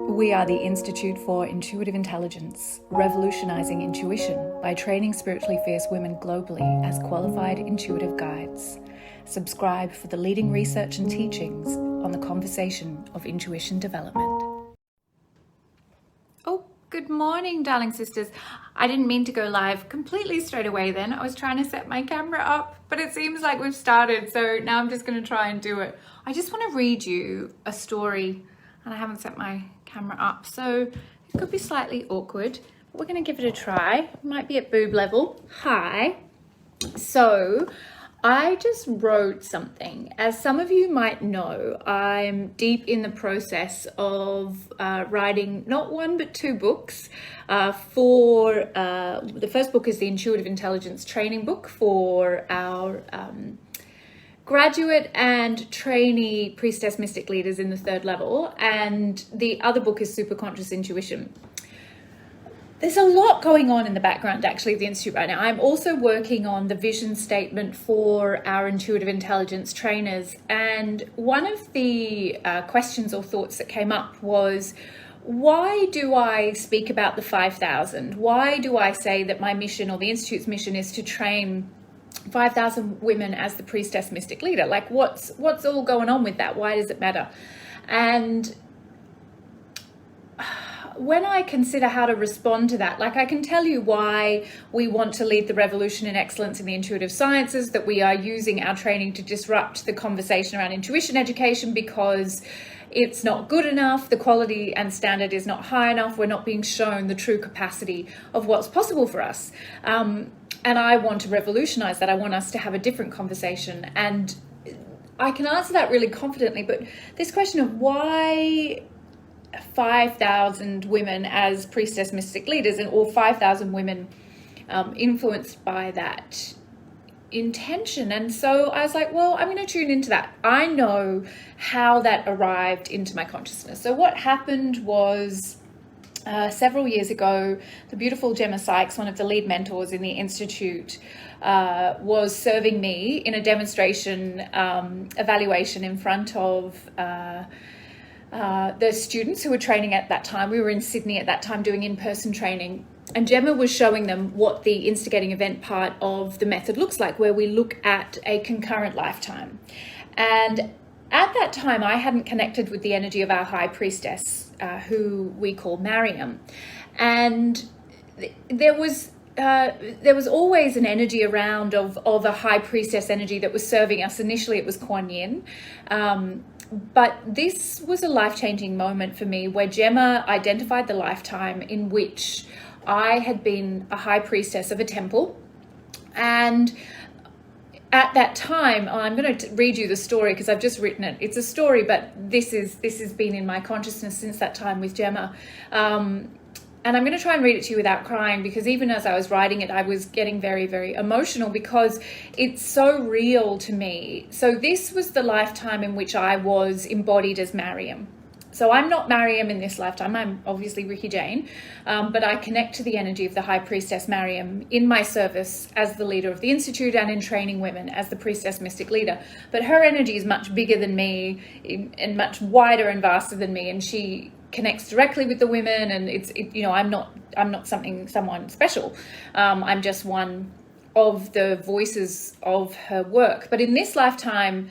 We are the Institute for Intuitive Intelligence, revolutionizing intuition by training spiritually fierce women globally as qualified intuitive guides. Subscribe for the leading research and teachings on the conversation of intuition development. Oh, good morning, darling sisters. I didn't mean to go live completely straight away then. I was trying to set my camera up, but it seems like we've started, so now I'm just going to try and do it. I just want to read you a story, and I haven't set my camera up, so it could be slightly awkward, but we're going to give it a try. It might be at boob level. Hi. So I just wrote something. As some of you might know, I'm deep in the process of writing not one but two books. The first book is the Intuitive Intelligence Training book for our graduate and trainee priestess mystic leaders in the third level, and the other book is Super Conscious Intuition. There's a lot going on in the background actually at the Institute right now. I'm also working on the vision statement for our intuitive intelligence trainers, and one of the questions or thoughts that came up was, why do I speak about the 5,000? Why do I say that my mission, or the Institute's mission, is to train 5,000 women as the priestess mystic leader? Like, what's all going on with that? Why does it matter? And when I consider how to respond to that, like, I can tell you why we want to lead the revolution in excellence in the intuitive sciences, that we are using our training to disrupt the conversation around intuition education because it's not good enough, the quality and standard is not high enough, we're not being shown the true capacity of what's possible for us. And I want to revolutionize that. I want us to have a different conversation. And I can answer that really confidently, but this question of why 5,000 women as priestess mystic leaders, or 5,000 women influenced by that intention. And so I was like, well, I'm going to tune into that. I know how that arrived into my consciousness. So what happened was, several years ago, the beautiful Gemma Sykes, one of the lead mentors in the Institute, was serving me in a demonstration evaluation in front of the students who were training at that time. We were in Sydney at that time doing in-person training, and Gemma was showing them what the instigating event part of the method looks like, where we look at a concurrent lifetime. And at that time, I hadn't connected with the energy of our high priestess, who we call Mariam. And there was always an energy around of a high priestess energy that was serving us. Initially, it was Kuan Yin. But this was a life-changing moment for me, where Gemma identified the lifetime in which I had been a high priestess of a temple. And at that time, I'm going to read you the story because I've just written it. It's a story, but this has been in my consciousness since that time with Gemma. And I'm going to try and read it to you without crying, because even as I was writing it, I was getting very, very emotional because it's so real to me. So this was the lifetime in which I was embodied as Mariam. So I'm not Mariam in this lifetime. I'm obviously Ricky Jane, but I connect to the energy of the High Priestess Mariam in my service as the leader of the Institute and in training women as the Priestess Mystic Leader. But her energy is much bigger than me and much wider and vaster than me, and she connects directly with the women. And I'm not someone special. I'm just one of the voices of her work. But in this lifetime,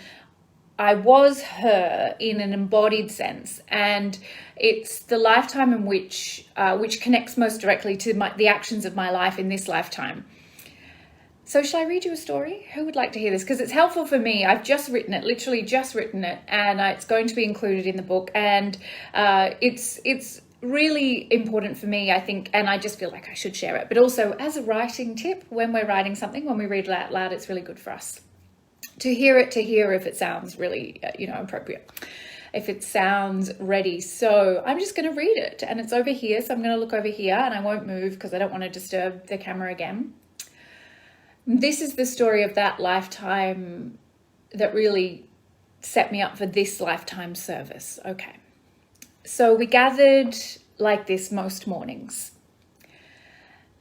I was her in an embodied sense, and it's the lifetime in which connects most directly to the actions of my life in this lifetime. So shall I read you a story? Who would like to hear this? Because it's helpful for me. I've just written it, literally just written it, and it's going to be included in the book. And it's really important for me, I think, and I just feel like I should share it. But also as a writing tip, when we're writing something, when we read it out loud, it's really good for us to hear if it sounds really, appropriate, if it sounds ready. So I'm just going to read it, and it's over here. So I'm going to look over here, and I won't move because I don't want to disturb the camera again. This is the story of that lifetime that really set me up for this lifetime service. Okay. So we gathered like this most mornings.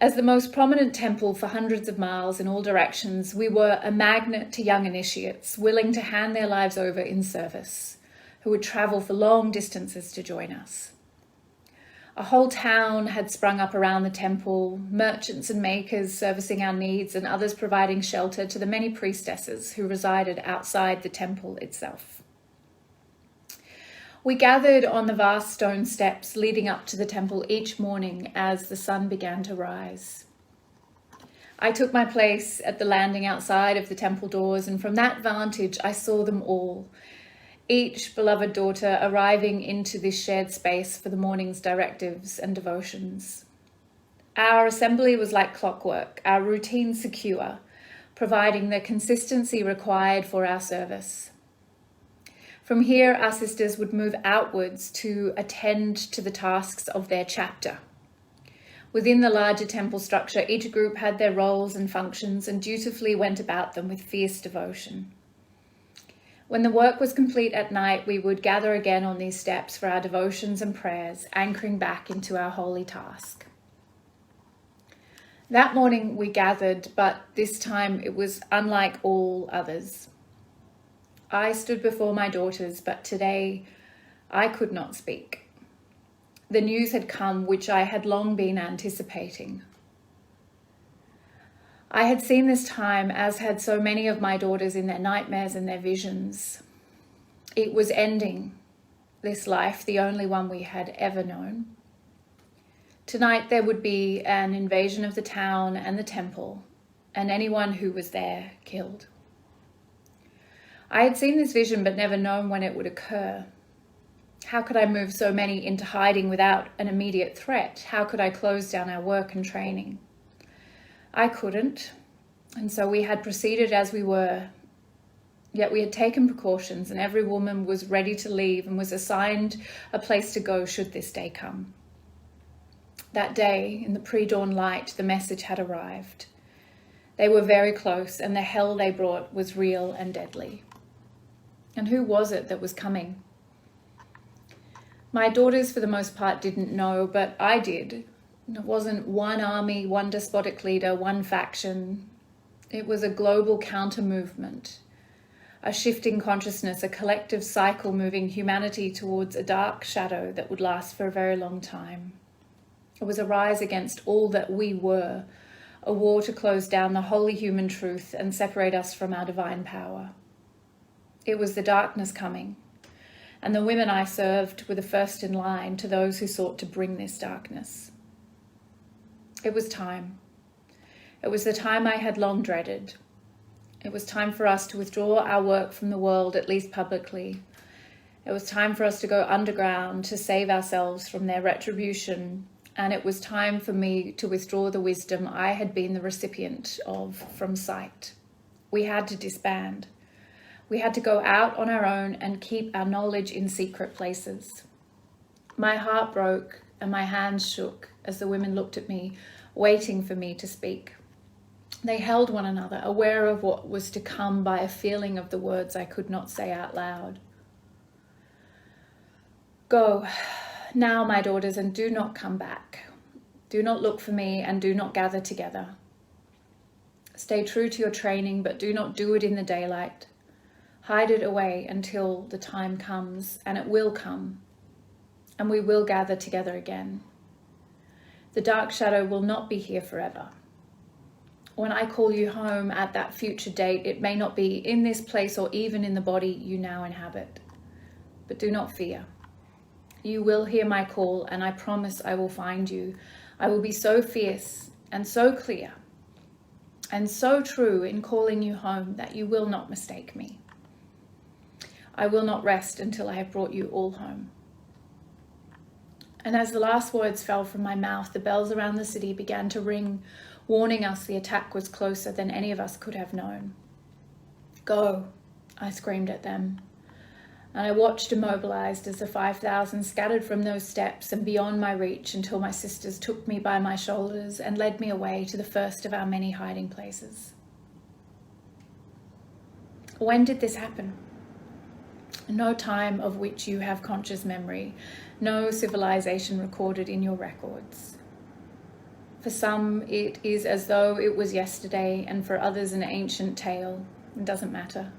As the most prominent temple for hundreds of miles in all directions, we were a magnet to young initiates willing to hand their lives over in service, who would travel for long distances to join us. A whole town had sprung up around the temple, merchants and makers servicing our needs and others providing shelter to the many priestesses who resided outside the temple itself. We gathered on the vast stone steps leading up to the temple each morning as the sun began to rise. I took my place at the landing outside of the temple doors, and from that vantage I saw them all, each beloved daughter arriving into this shared space for the morning's directives and devotions. Our assembly was like clockwork, our routine secure, providing the consistency required for our service. From here, our sisters would move outwards to attend to the tasks of their chapter. Within the larger temple structure, each group had their roles and functions and dutifully went about them with fierce devotion. When the work was complete at night, we would gather again on these steps for our devotions and prayers, anchoring back into our holy task. That morning we gathered, but this time it was unlike all others. I stood before my daughters, but today I could not speak. The news had come which I had long been anticipating. I had seen this time, as had so many of my daughters in their nightmares and their visions. It was ending, this life, the only one we had ever known. Tonight there would be an invasion of the town and the temple, and anyone who was there killed. I had seen this vision but never known when it would occur. How could I move so many into hiding without an immediate threat? How could I close down our work and training? I couldn't, and so we had proceeded as we were. Yet we had taken precautions, and every woman was ready to leave and was assigned a place to go should this day come. That day, in the pre-dawn light, the message had arrived. They were very close, and the hell they brought was real and deadly. And who was it that was coming? My daughters, for the most part, didn't know, but I did. It wasn't one army, one despotic leader, one faction. It was a global counter-movement, a shifting consciousness, a collective cycle moving humanity towards a dark shadow that would last for a very long time. It was a rise against all that we were, a war to close down the holy human truth and separate us from our divine power. It was the darkness coming, and the women I served were the first in line to those who sought to bring this darkness. It was time. It was the time I had long dreaded. It was time for us to withdraw our work from the world, at least publicly. It was time for us to go underground to save ourselves from their retribution, and it was time for me to withdraw the wisdom I had been the recipient of from sight. We had to disband. We had to go out on our own and keep our knowledge in secret places. My heart broke and my hands shook as the women looked at me, waiting for me to speak. They held one another, aware of what was to come by a feeling of the words I could not say out loud. Go now, my daughters, and do not come back. Do not look for me and do not gather together. Stay true to your training, but do not do it in the daylight. Hide it away until the time comes, and it will come, and we will gather together again. The dark shadow will not be here forever. When I call you home at that future date, it may not be in this place or even in the body you now inhabit. But do not fear. You will hear my call, and I promise I will find you. I will be so fierce and so clear and so true in calling you home that you will not mistake me. I will not rest until I have brought you all home. And as the last words fell from my mouth, the bells around the city began to ring, warning us the attack was closer than any of us could have known. Go, I screamed at them. And I watched immobilized as the 5,000 scattered from those steps and beyond my reach until my sisters took me by my shoulders and led me away to the first of our many hiding places. When did this happen? No time of which you have conscious memory, no civilization recorded in your records. For some, it is as though it was yesterday, and for others an ancient tale. It doesn't matter.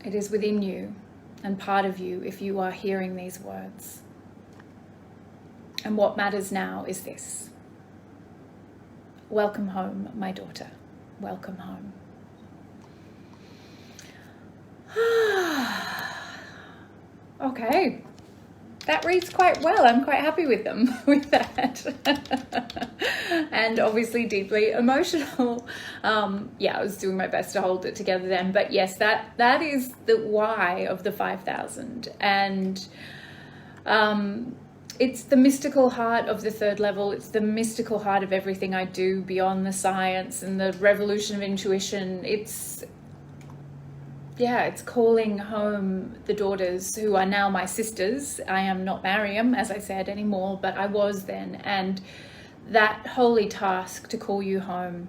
It is within you and part of you if you are hearing these words. And what matters now is this. Welcome home, my daughter. Welcome home. Okay. That reads quite well. I'm quite happy with them, with that. And obviously deeply emotional. Yeah, I was doing my best to hold it together then. But yes, that is the why of the 5,000. And it's the mystical heart of the third level. It's the mystical heart of everything I do beyond the science and the revolution of intuition. It's calling home the daughters who are now my sisters. I am not Mariam, as I said, anymore, but I was then. And that holy task to call you home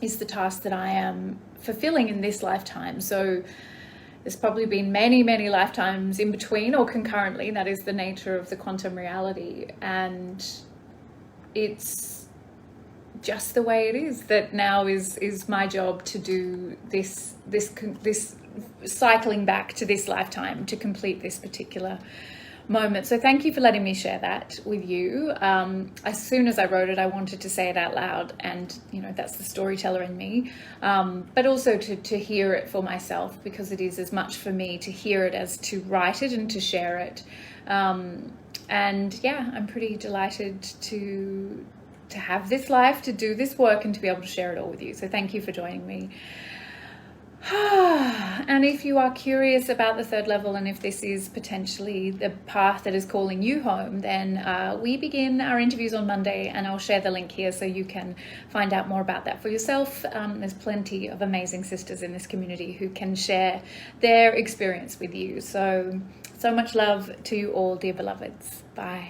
is the task that I am fulfilling in this lifetime. So there's probably been many, many lifetimes in between or concurrently. That is the nature of the quantum reality. And it's just the way it is that now is my job to do this cycling back to this lifetime to complete this particular moment. So thank you for letting me share that with you. As soon as I wrote it, I wanted to say it out loud, and that's the storyteller in me, but also to hear it for myself, because it is as much for me to hear it as to write it and to share it. And yeah, I'm pretty delighted to have this life, to do this work, and to be able to share it all with you. So thank you for joining me. And if you are curious about the third level, and if this is potentially the path that is calling you home, then we begin our interviews on Monday, and I'll share the link here so you can find out more about that for yourself. There's plenty of amazing sisters in this community who can share their experience with you. So much love to you all, dear beloveds. Bye.